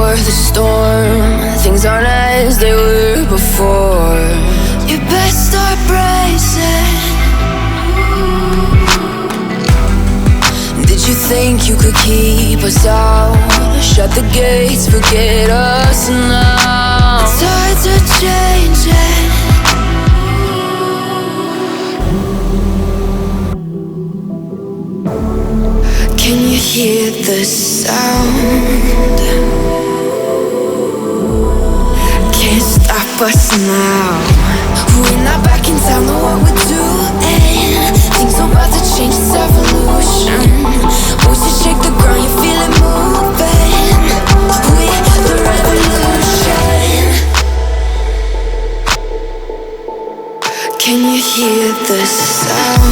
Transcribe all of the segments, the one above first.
before the storm. Things aren't as they were before. You best start bracing. Did you think you could keep us out? Shut the gates, forget us now. It's hard to change it. Can you hear the sound? Can't stop us now. We're not back in town, know what we're doing. Things are about to change, it's evolution. Voices shake the ground, you feel it moving. We're the revolution. Can you hear the sound?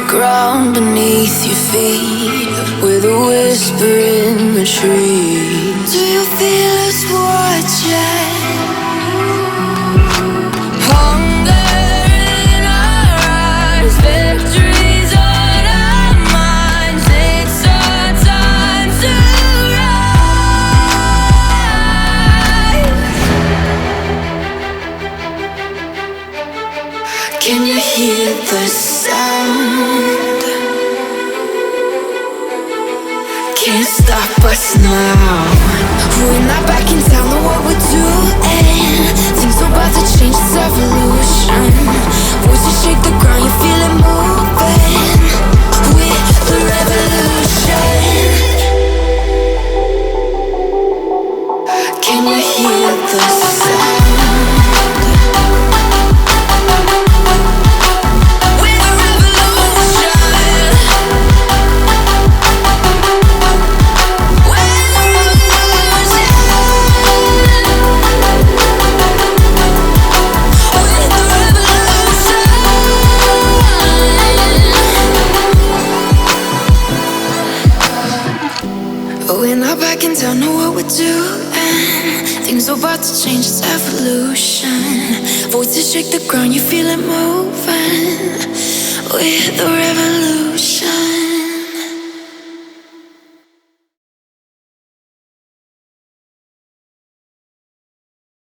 Ground beneath your feet, with a whisper in the trees. Do you feel us watching? Hunger in our eyes, victories on our minds. It's our time to rise. Can you hear the sound? Can't stop us now. We're not back in town, know what we're doing. Things are about to change, it's evolution. Voices shake the ground, you feel it moving. We're the revolution. Can you hear the sound? We're not back in town, know what we're doing. Things are about to change, it's evolution. Voices shake the ground, you feel it moving. We're the revolution.